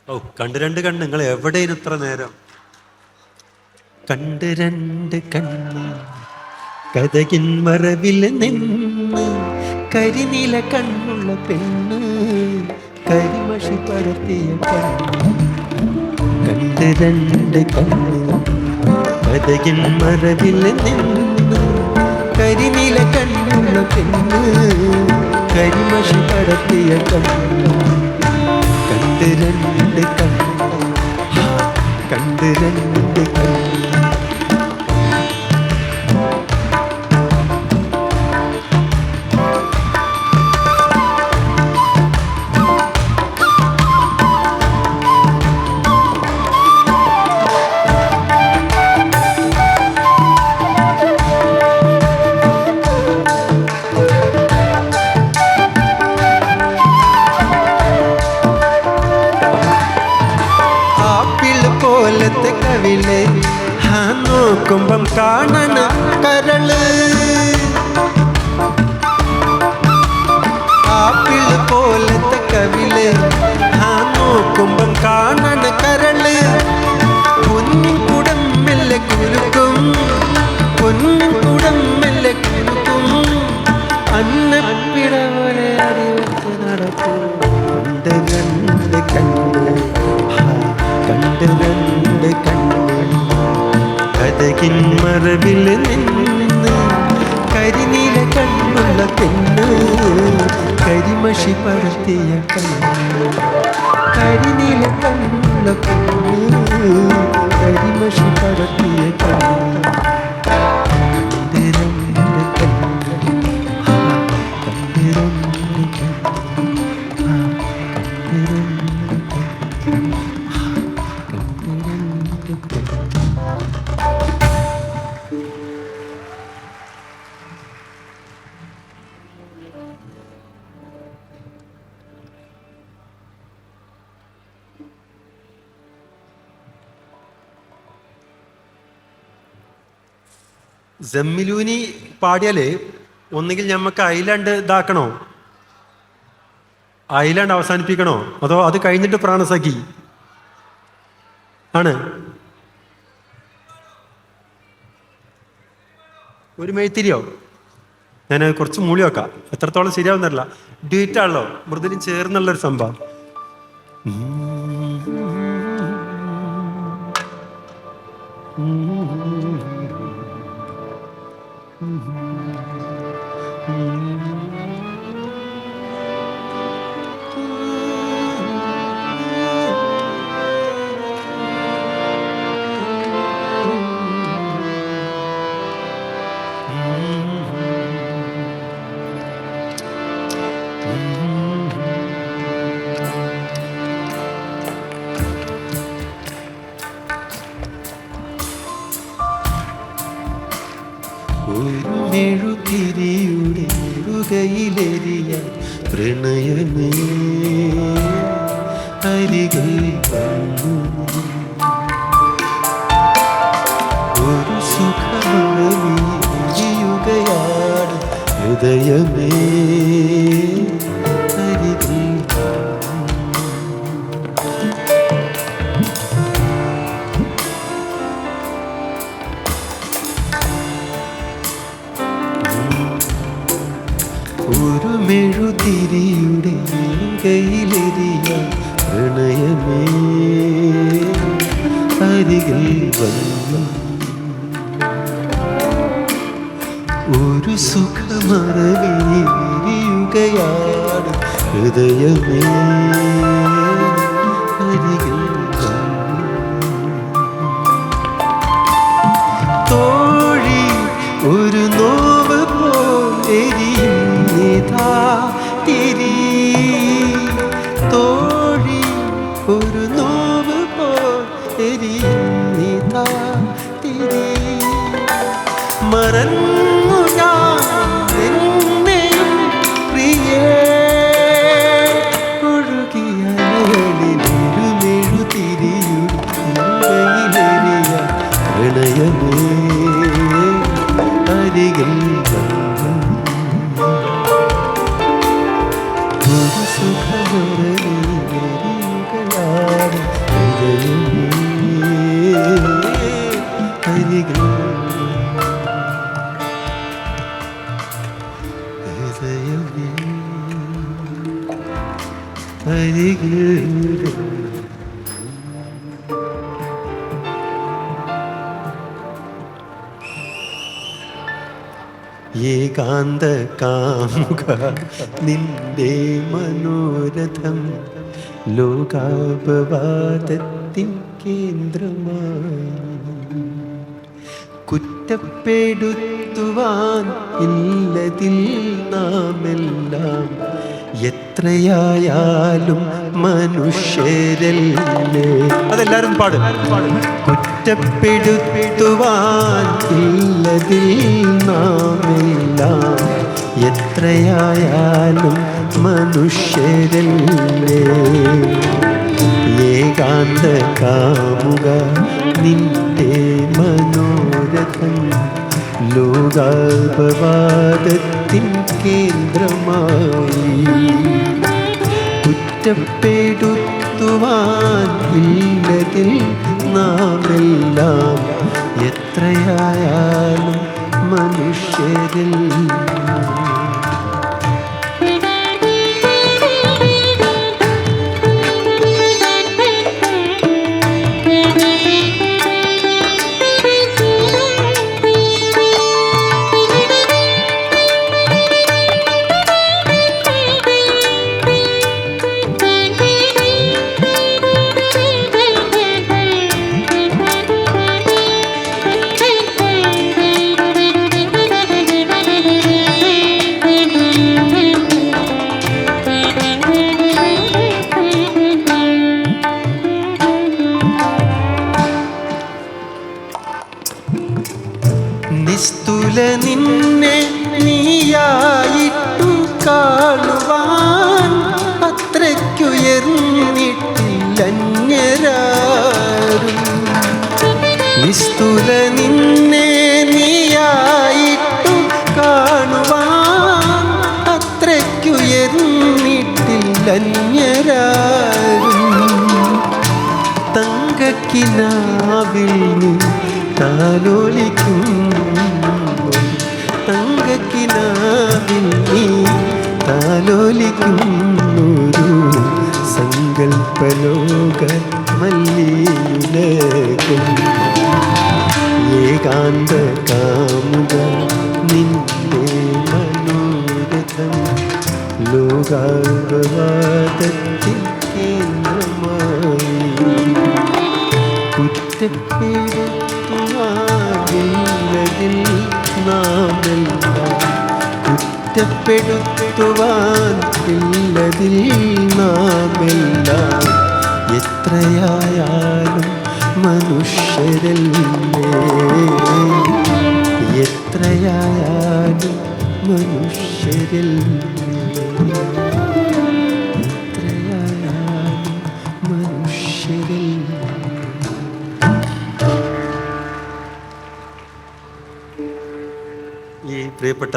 ഓ, കണ്ട് രണ്ട് കണ്ണ് നിങ്ങൾ എവിടെയും ഇത്ര നേരം? കണ്ട് രണ്ട് കണ്ണ് കഥകിൻ മറവിൽ നിന്ന് കരിനീല കണ്ണുള്ള പെണ്ണ് കരിമഷി പരത്തിയ കണ്ണ്. കണ്ട് രണ്ട് കണ്ണ് കഥകിൻ മറവിൽ നിന്ന് കരിനീല കണ്ണുള്ള പെണ്ണ് കരിമഷി പരത്തിയ കണ്ണ്. കണ്ട് രണ്ട് കണ്ണ് കണ്ട് രണ്ട് കണ്ണ്. പോലത്തെ കവിള് നോക്കുമ്പം കാണണ കരള്. ആപ്പിള് പോലത്തെ കവിള് നോക്കുമ്പം കാണണ കരള്. പൊന്നിൻ കുടം മെല്ലെ കുലുക്കും പൊന്നിൻ കുടം മെല്ലെ കുലുക്കും അന്നപ്പിട പോലെ അടിവെച്ച് നടക്കും. കണ്ട് രണ്ട് കണ്ണ് കണ്ട് രണ്ട് കണ്ണ് കഥകിൻ മറവിൽ നിന്ന് കരിനീല കണ്ണുള്ള പെണ്ണ് കരിമഷി പരത്തിയ കണ്ണ്. കരിനീല കണ്ണുള്ള പെണ്ണ് കരിമഷി പരത്തിയ കണ്ണ്. കണ്ട് രണ്ട് കണ്ണ് കണ്ട് രണ്ട് കണ്ണ് ജമ്മിലൂനി പാടിയാല് ഒന്നുകിൽ ഞമ്മക്ക് ഐലാൻഡ് ഇതാക്കണോ, ഐലാൻഡ് അവസാനിപ്പിക്കണോ, അതോ അത് കഴിഞ്ഞിട്ട് പ്രാണസഖി ആണ്? ഒരു മെയ്ത്തിരിയോ? ഞാൻ കുറച്ച് മൂളി വെക്കാം, എത്രത്തോളം ശരിയാവുന്നല്ല. ഡ്യൂറ്റാണല്ലോ, മൃദുലും ചേർന്നുള്ളൊരു സംഭവം. ഒരു മെഴുതിരിയുടെ മുറുകയിലെരിയ പ്രണയമേ അരികിൽ വന്നു. ഒരു സുഖമറിയുകയാണ് ഹൃദയമേ അരികിൽ ഒരു മെഴുതിരിയുടെ കയ്യിലെരിയ പ്രണയമേ അരികിൽ വന്നു. ഒരു സുഖമറിയുകയാണ് ഹൃദയമേ അരികിൽ വന്നു. തോഴി ഒരു നോവ് പോലെരിയും തിരി തോഴി ഒരു നോവ് പോലെരിയും തിരി. മറന്നു ഞാൻ എന്നെയും പ്രിയേ ഒഴുകിയ ഒരു മെഴുതിരിയുടെയിലെരിയ പ്രണയമേ അരികിൽ വന്നു. ഒരു സുഖമറിയുകയാണ് അരികിൽ ഏകാന്ത കാമുക നിന്റെ മനോരഥം ലോകാപവാദത്തിൻ കേന്ദ്രമായി കുറ്റപ്പെടുത്തുവാൻ ഇല്ലതിൽ നാമെല്ലാം എത്രയായാലും മനുഷ്യരല്ലേ. അതെല്ലാരും പാടും. കുറ്റപ്പെടുത്തുവാൻ ഇല്ലതിൽ നാമെല്ലാം എത്രയായാലും മനുഷ്യരല്ലേ. ഏകാന്ത കാമുക നിന്റെ മനോരഥം ലോകാപവാദത്തിൻ കേന്ദ്രമായി കുറ്റപ്പെടുത്തുവാൻ ഇല്ലതിൽ നാമെല്ലാം എത്രയായാലും മനുഷ്യരിൽ. നിസ്തുല നിന്നെ നീയായിട്ടു കാണുവാൻ അത്രയ്ക്കുയർന്നിട്ടില്ലന്യരാരും. നിസ്തുല നിന്നെ നീയായിട്ടു കാണുവാൻ അത്രയ്ക്കുയർന്നിട്ടില്ലന്യരാരും. തങ്കക്കിനാവിൽ നീ താലോലിക്കും തങ്കക്കിനാവിൽ നീ താലോലിക്കുന്നൊരു സങ്കൽപ്പലോക മല്ലിയുലകം. ഏകാന്ത കാമുക നിന്റെ മനോരഥം ലോകാപവാദത്തിൻ കേന്ദ്രമായി കുറ്റപ്പെടുത്തുവാനില്ലതിൽ നാമെല്ലാം കുറ്റപ്പെടുത്തുവാൻ ഇല്ലതിൽ നാമെല്ലാം എത്രയായാലും മനുഷ്യരല്ലേ. എത്രയായാലും മനുഷ്യരല്ലേ. എത്രയായാലും മനുഷ്യരല്ലേ. ഈ പ്രിയപ്പെട്ട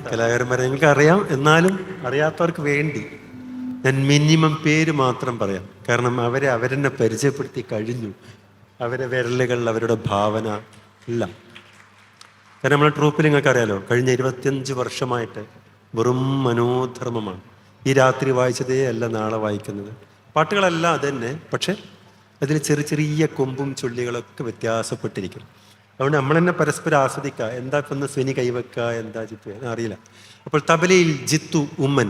കലാകാരന്മാരെ നിങ്ങൾക്ക് അറിയാം, എന്നാലും അറിയാത്തവർക്ക് വേണ്ടി ഞാൻ മിനിമം പേര് മാത്രം പറയാം. കാരണം അവരെന്നെ പരിചയപ്പെടുത്തി കഴിഞ്ഞു. അവരെ വിരലുകൾ, അവരുടെ ഭാവന എല്ലാം. കാരണം നമ്മളെ ട്രൂപ്പിൽ നിങ്ങൾക്ക് അറിയാലോ, കഴിഞ്ഞ 25 വർഷമായിട്ട് വെറും മനോധർമ്മമാണ്. ഈ രാത്രി വായിച്ചതേ അല്ല നാളെ വായിക്കുന്നത്. പാട്ടുകളെല്ലാം അത് തന്നെ, പക്ഷെ അതിൽ ചെറിയ ചെറിയ കൊമ്പും ചുള്ളികളൊക്കെ വ്യത്യാസപ്പെട്ടിരിക്കും. അതുകൊണ്ട് നമ്മൾ തന്നെ പരസ്പരം ആസ്വദിക്കുക. എന്താ ഇപ്പം സ്വനി കൈവെക്കുക, എന്താ ജിത്തു അറിയില്ല. അപ്പോൾ തബലയിൽ ജിത്തു ഉമ്മൻ,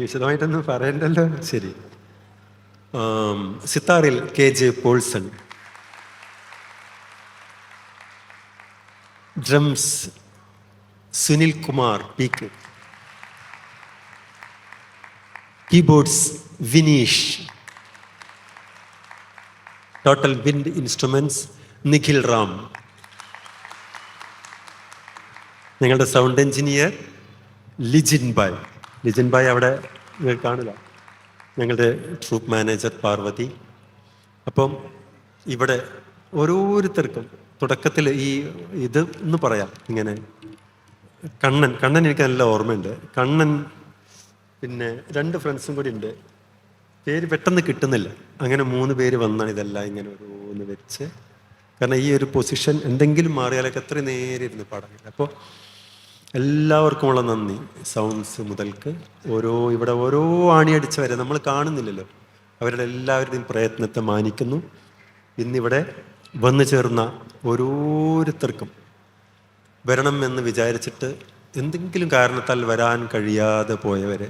വിശദമായിട്ടൊന്നും പറയണ്ടല്ലോ, ശരി. സിത്താറിൽ KJ Paulson, drums Sunil Kumar PK, keyboards Vineesh, total wind instruments Nikhil Ram, നിങ്ങളുടെ സൗണ്ട് എഞ്ചിനീയർ ലിജിൻ ബായ് അവിടെ കാണില്ല, ഞങ്ങളുടെ ട്രൂപ്പ് മാനേജർ പാർവതി. അപ്പം ഇവിടെ ഓരോരുത്തർക്കും തുടക്കത്തിൽ ഇത് ഒന്ന് പറയാം. ഇങ്ങനെ കണ്ണൻ എനിക്ക് നല്ല ഓർമ്മയുണ്ട്. കണ്ണൻ, പിന്നെ 2 ഫ്രണ്ട്സും കൂടി ഉണ്ട്, പേര് പെട്ടെന്ന് കിട്ടുന്നില്ല. അങ്ങനെ 3 പേര് വന്നാണ് ഇതെല്ലാം ഇങ്ങനെ ഓരോന്ന് വെച്ച്. കാരണം ഈ ഒരു പൊസിഷൻ എന്തെങ്കിലും മാറിയാലൊക്കെ എത്ര നേരെ ഇരുന്ന് പാടാൻ. അപ്പോൾ എല്ലാവർക്കുമുള്ള നന്ദി. സൗണ്ട്സ് മുതൽക്ക് ഇവിടെ ഓരോ ആണിയടിച്ച് വരെ നമ്മൾ കാണുന്നില്ലല്ലോ. അവരുടെ എല്ലാവരുടെയും പ്രയത്നത്തെ മാനിക്കുന്നു. ഇന്നിവിടെ വന്നു ചേർന്ന ഓരോരുത്തർക്കും വരണം എന്ന് വിചാരിച്ചിട്ട് എന്തെങ്കിലും കാരണത്താൽ വരാൻ കഴിയാതെ പോയവരെ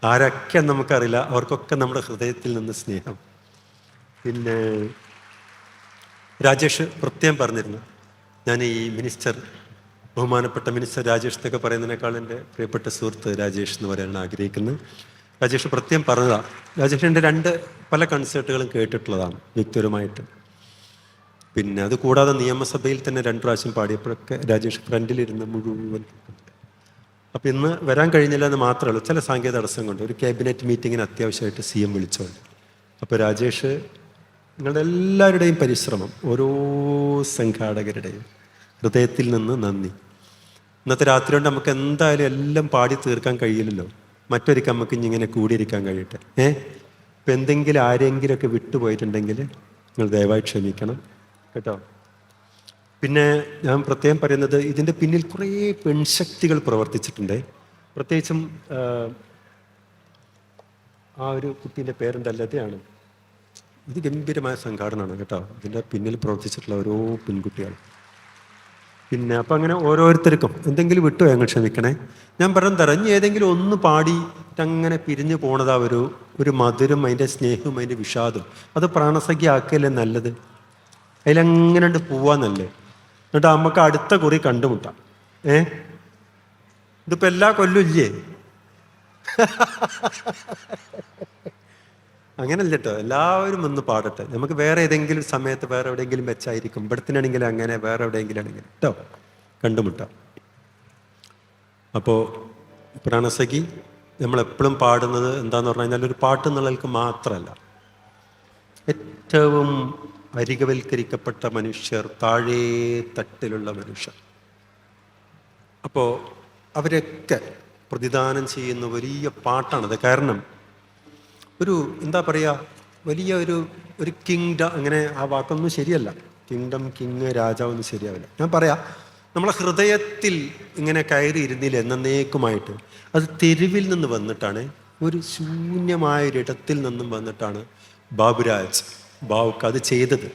ആരൊക്കെ നമുക്കറിയില്ല, അവർക്കൊക്കെ നമ്മുടെ ഹൃദയത്തിൽ നിന്ന് സ്നേഹം. പിന്നെ രാജേഷ് പ്രത്യേകം പറഞ്ഞിരുന്നു, ഞാൻ ഈ ബഹുമാനപ്പെട്ട മിനിസ്റ്റർ രാജേഷ് എന്നൊക്കെ പറയുന്നതിനേക്കാൾ എൻ്റെ പ്രിയപ്പെട്ട സുഹൃത്ത് രാജേഷ് എന്ന് പറയാൻ ആഗ്രഹിക്കുന്നത്. രാജേഷ് പ്രത്യേകം പറഞ്ഞതാണ്. രാജേഷിൻ്റെ പല കൺസേർട്ടുകളും കേട്ടിട്ടുള്ളതാണ് വ്യക്തിപരമായിട്ട്. പിന്നെ അത് കൂടാതെ നിയമസഭയിൽ തന്നെ 2 പ്രാവശ്യം പാടിയപ്പോഴൊക്കെ രാജേഷ് ഫ്രണ്ടിലിരുന്ന് മുഴുവൻ. അപ്പം ഇന്ന് വരാൻ കഴിഞ്ഞില്ല എന്ന് മാത്രമേ ഉള്ളൂ, ചില സാങ്കേതിക തടസ്സം കൊണ്ട് ഒരു ക്യാബിനറ്റ് മീറ്റിങ്ങിന് അത്യാവശ്യമായിട്ട് CM വിളിച്ചോണ്ട്. അപ്പോൾ രാജേഷ്, നിങ്ങളുടെ എല്ലാവരുടെയും പരിശ്രമം, ഓരോ സംഘാടകരുടെയും ഹൃദയത്തിൽ നിന്ന് നന്ദി. ഇന്നത്തെ രാത്രി കൊണ്ട് നമുക്ക് എന്തായാലും എല്ലാം പാടി തീർക്കാൻ കഴിയില്ലല്ലോ. മറ്റൊരിക്കൽ നമുക്ക് ഇങ്ങനെ കൂടിയിരിക്കാൻ കഴിയട്ടെ. ഇപ്പം എന്തെങ്കിലും ആരെങ്കിലുമൊക്കെ വിട്ടുപോയിട്ടുണ്ടെങ്കിൽ നിങ്ങൾ ദയവായി ക്ഷമിക്കണം കേട്ടോ. പിന്നെ ഞാൻ പ്രത്യേകം പറയുന്നത്, ഇതിൻ്റെ പിന്നിൽ കുറേ പെൺശക്തികൾ പ്രവർത്തിച്ചിട്ടുണ്ട്. പ്രത്യേകിച്ചും ആ ഒരു കുട്ടീൻ്റെ പേരെന്താ, ലതയാണ്. ഇത് ഗംഭീരമായ സംഘാടനമാണ് കേട്ടോ. ഇതിൻ്റെ പിന്നിൽ പ്രവർത്തിച്ചിട്ടുള്ള ഓരോ പെൺകുട്ടികൾ. പിന്നെ അപ്പം അങ്ങനെ ഓരോരുത്തർക്കും എന്തെങ്കിലും വിട്ടുപോയി അങ്ങ് ക്ഷമിക്കണേ. ഞാൻ പറഞ്ഞു തരാം, ഇനി ഏതെങ്കിലും ഒന്ന് പാടിയിട്ടങ്ങനെ പിരിഞ്ഞു പോണതാ ഒരു മധുരം, അതിൻ്റെ സ്നേഹവും അതിൻ്റെ വിഷാദവും, അത് പ്രാണസഖ്യ ആക്കല്ലേ നല്ലത്. അതിലങ്ങനെ പോവാന്നല്ലേ. എന്നിട്ട് നമുക്ക് അടുത്ത കുറി കണ്ടുമുട്ടാം. ഇതിപ്പോൾ എല്ലാ കൊല്ലം ഇല്ലേ? അങ്ങനല്ല കേട്ടോ, എല്ലാവരും ഒന്ന് പാടട്ടെ. നമുക്ക് വേറെ ഏതെങ്കിലും സമയത്ത് വേറെ എവിടെയെങ്കിലും വെച്ചായിരിക്കും, ഇവിടത്തിനാണെങ്കിൽ അങ്ങനെ, വേറെ എവിടെയെങ്കിലും ആണെങ്കിൽ കേട്ടോ കണ്ടുമുട്ടാം. അപ്പോൾ പ്രാണസഖി നമ്മളെപ്പോഴും പാടുന്നത് എന്താന്ന് പറഞ്ഞു കഴിഞ്ഞാൽ, ഒരു പാട്ട് എന്നുള്ളവർക്ക് മാത്രമല്ല, ഏറ്റവും അരികവൽക്കരിക്കപ്പെട്ട മനുഷ്യർ, താഴേ തട്ടിലുള്ള മനുഷ്യർ. അപ്പോൾ അവരൊക്കെ പ്രതിദാനം ചെയ്യുന്ന വലിയ പാട്ടാണത്. കാരണം എന്താ പറയുക, വലിയ ഒരു കിങ്ഡം, അങ്ങനെ ആ വാക്കൊന്നും ശരിയല്ല. കിങ്ഡം, കിങ്, രാജാവൊന്നും ശരിയാവില്ല. ഞാൻ പറയാം, നമ്മളെ ഹൃദയത്തിൽ ഇങ്ങനെ കയറി ഇരുന്നില്ല എന്നേക്കുമായിട്ട്. അത് തെരുവിൽ നിന്ന് വന്നിട്ടാണ്, ഒരു ശൂന്യമായൊരിടത്തിൽ നിന്നും വന്നിട്ടാണ് ബാബുക്ക് അത് ചെയ്തത്.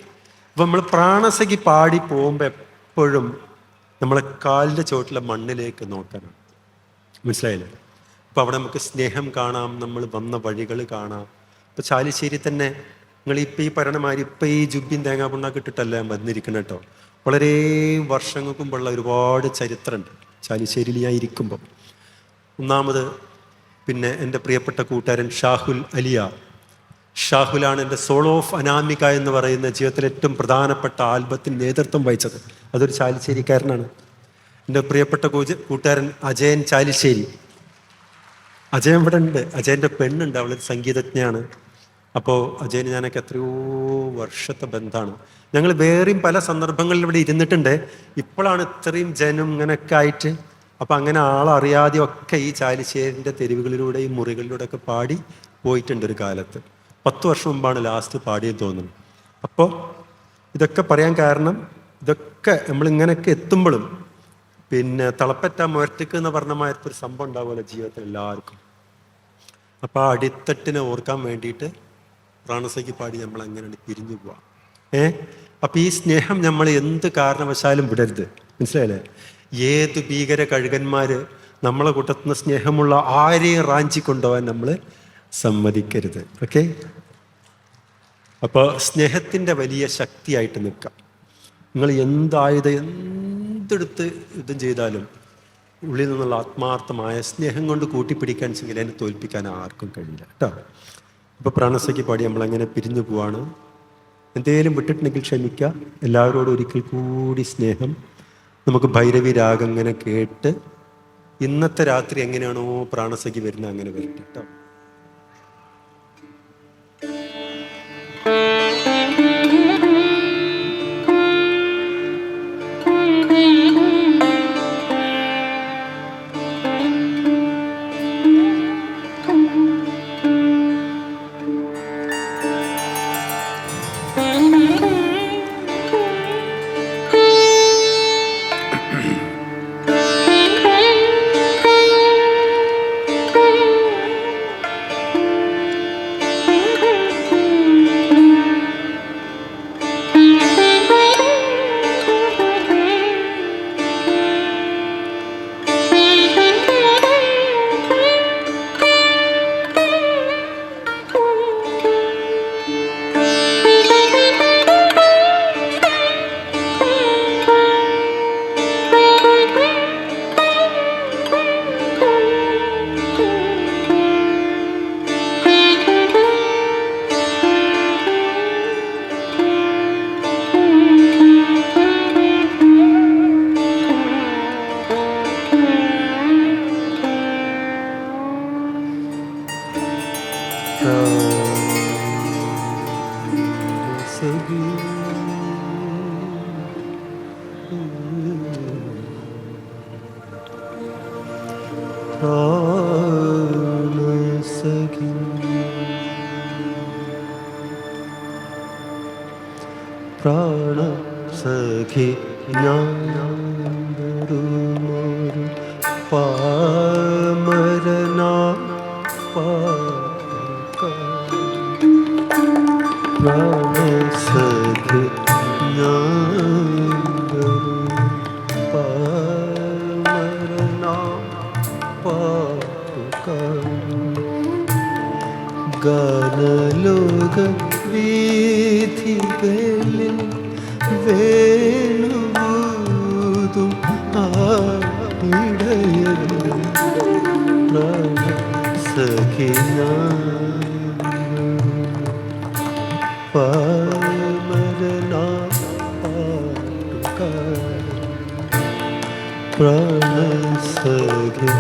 അപ്പം നമ്മൾ പ്രാണസഖി പാടി പോകുമ്പോൾ എപ്പോഴും നമ്മളെ കാലിൻ്റെ ചുവട്ടിലെ മണ്ണിലേക്ക് നോക്കണം. മനസ്സിലായില്ലേ? അപ്പോൾ അവിടെ നമുക്ക് സ്നേഹം കാണാം, നമ്മൾ വന്ന വഴികൾ കാണാം. ഇപ്പോൾ ചാലിശ്ശേരി തന്നെ നിങ്ങളിപ്പോൾ ഈ പറയണമാതിരി ഇപ്പം ഈ ജുബ്ബിൻ തേങ്ങാ പുണ്ണാക്ക് ഇട്ടിട്ടല്ല ഞാൻ വന്നിരിക്കണം കേട്ടോ. വളരെ വർഷങ്ങൾക്ക് മുമ്പുള്ള ഒരുപാട് ചരിത്രമുണ്ട് ചാലിശ്ശേരിയിൽ ഞാൻ ഇരിക്കുമ്പോൾ. ഒന്നാമത് പിന്നെ എൻ്റെ പ്രിയപ്പെട്ട കൂട്ടുകാരൻ ഷാഹുലാണ് എൻ്റെ സോൾ ഓഫ് അനാമിക എന്ന് പറയുന്ന ജീവിതത്തിലെ ഏറ്റവും പ്രധാനപ്പെട്ട ആൽബത്തിന് നേതൃത്വം വഹിച്ചത്. അതൊരു ചാലിശ്ശേരിക്കാരനാണ്. എൻ്റെ പ്രിയപ്പെട്ട കൂട്ടുകാരൻ അജയൻ ചാലിശ്ശേരി. അജയൻ ഇവിടെ ഉണ്ട്. അജയൻ്റെ പെണ്ണുണ്ട്, അവളൊരു സംഗീതജ്ഞയാണ്. അപ്പോൾ അജയന് ഞാനൊക്കെ എത്രയോ വർഷത്തെ ബന്ധമാണ്. ഞങ്ങൾ വേറെയും പല സന്ദർഭങ്ങളിൽ ഇവിടെ ഇരുന്നിട്ടുണ്ട്. ഇപ്പോഴാണ് ഇത്രയും ജനം ഇങ്ങനെയൊക്കെ ആയിട്ട്. അപ്പം അങ്ങനെ ആളറിയാതെയൊക്കെ ഈ ചാലിശ്ശേരിൻ്റെ തെരുവുകളിലൂടെയും മുറികളിലൂടെ ഒക്കെ പാടി പോയിട്ടുണ്ട് ഒരു കാലത്ത്. 10 വർഷം മുമ്പാണ് ലാസ്റ്റ് പാടിയെന്ന് തോന്നുന്നു. അപ്പോൾ ഇതൊക്കെ പറയാൻ കാരണം, ഇതൊക്കെ നമ്മളിങ്ങനെയൊക്കെ എത്തുമ്പോഴും പിന്നെ തിളപ്പറ്റ മുരട്ടിക്ക് എന്ന് പറഞ്ഞ മാതിരത്തൊരു സംഭവം ഉണ്ടാവുമല്ലോ ജീവിതത്തിൽ എല്ലാവർക്കും. അപ്പോൾ ആ അടിത്തട്ടിനെ ഓർക്കാൻ വേണ്ടിയിട്ട് പ്രാണസഖി പാടി നമ്മൾ അങ്ങനെയാണ് പിരിഞ്ഞു പോവാം. അപ്പം ഈ സ്നേഹം നമ്മൾ എന്ത് കാരണവശാലും വിടരുത്. മനസ്സിലായില്ലേ? ഏത് ഭീകര കഴുകന്മാർ നമ്മളെ കൂട്ടത്തുനിന്ന് സ്നേഹമുള്ള ആരെയും റാഞ്ചി കൊണ്ടുപോകാൻ നമ്മൾ സമ്മതിക്കരുത്. ഓക്കെ? അപ്പോൾ സ്നേഹത്തിൻ്റെ വലിയ ശക്തിയായിട്ട് നിൽക്കാം. നിങ്ങൾ എന്തെടുത്ത് യുദ്ധം ചെയ്താലും ഉള്ളിൽ നിന്നുള്ള ആത്മാർത്ഥമായ സ്നേഹം കൊണ്ട് കൂട്ടിപ്പിടിക്കാൻ വെച്ചെങ്കിൽ അതിനെ തോൽപ്പിക്കാൻ ആർക്കും കഴിയില്ല കേട്ടോ. ഇപ്പോൾ പ്രാണസഖി പാടി നമ്മളങ്ങനെ പിരിഞ്ഞു പോവാണ്. എന്തേലും വിട്ടിട്ടുണ്ടെങ്കിൽ ക്ഷമിക്കുക. എല്ലാവരോടും ഒരിക്കൽ കൂടി സ്നേഹം. നമുക്ക് ഭൈരവി രാഗം ഇങ്ങനെ കേട്ട് ഇന്നത്തെ രാത്രി എങ്ങനെയാണോ പ്രാണസഖി വരുന്നത് അങ്ങനെ വരട്ടെ കേട്ടോ. സഖി സഖി പ്രാണ സഖി ഞാനൊരു പാമരന പ്രാണ സഖി ഞാനൊരു പാമരന ഗാനലോക വീഥികളിൽ വേണുതും ആയിടയലും സഖിന പാമരന പ്രാണ സഖി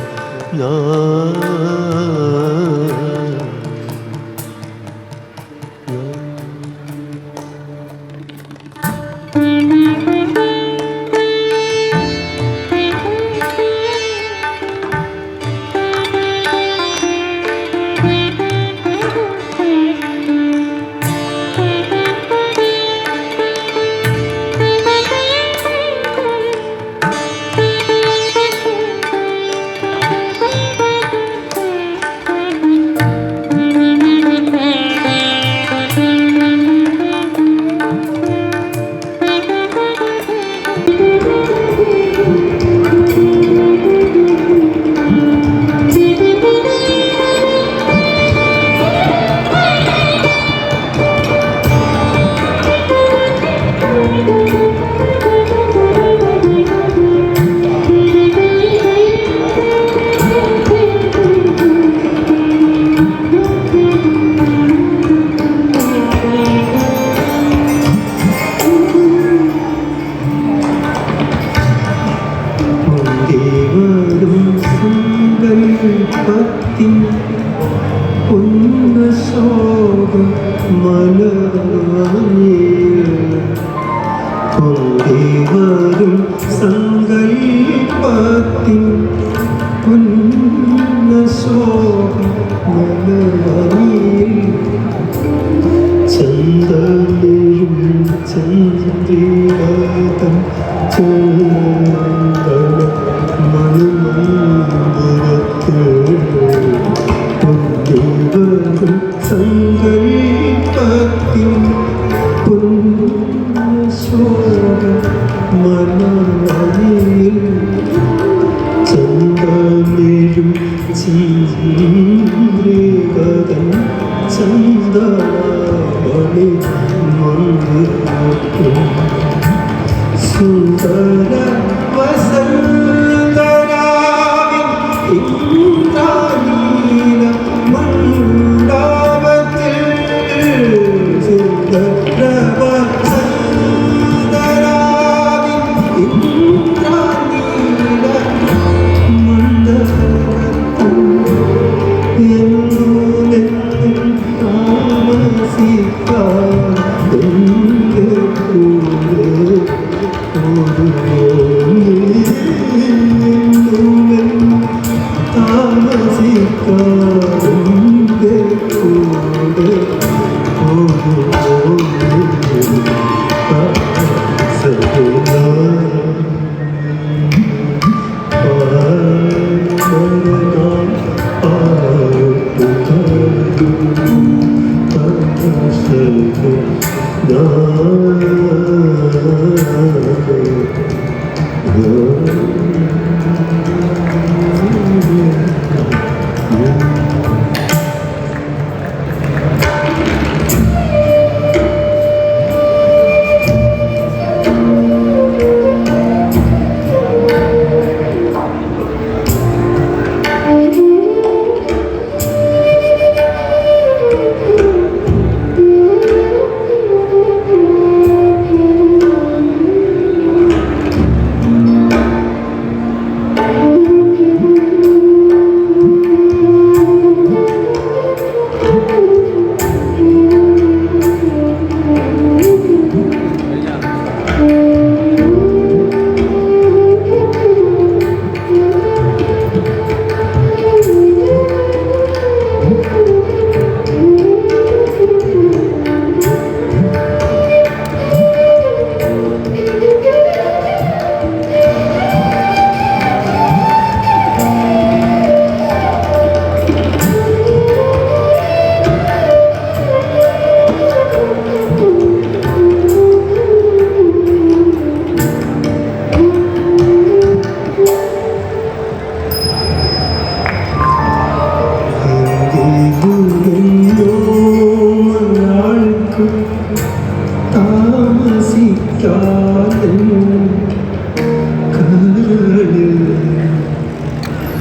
വരും സങ്കൽപ്പത്തിൻ പുന്നശോഭമലവനിൽ ചന്ദനയും ചന്ദ്രികാതം ചന്ദന മണമന്ദിരത്തിൽ വരും സങ്കൽപ്പത്തിൻ മനമണിയിൽ ചന്ദ്രമേഴും ചീരകതൻ ചന്ദനമണി മന്ദിരത്തിൽ സുന്ദര വസന്തരാവിൻ ഇന്ദ്രനീല മണ്ഡപത്തിൽ സുന്ദര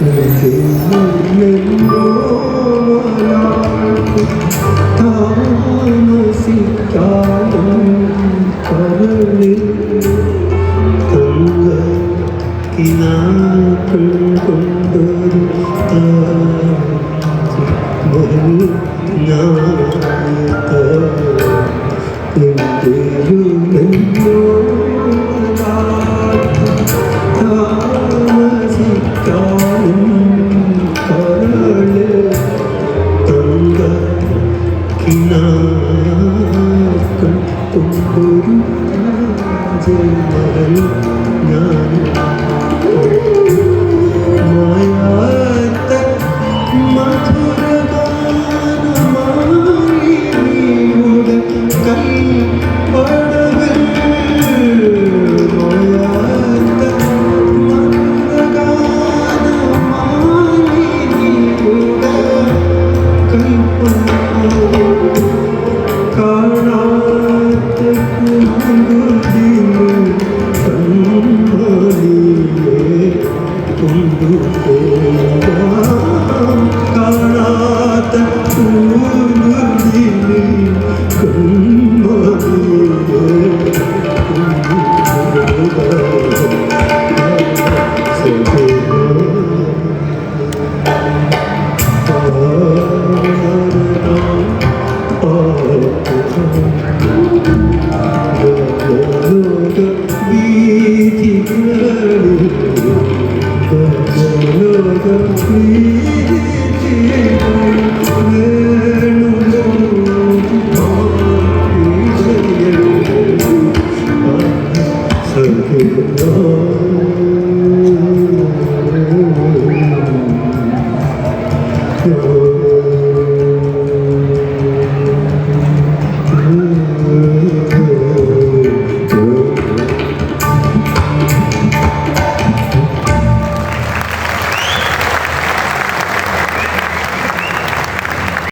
വീഥികളിൽ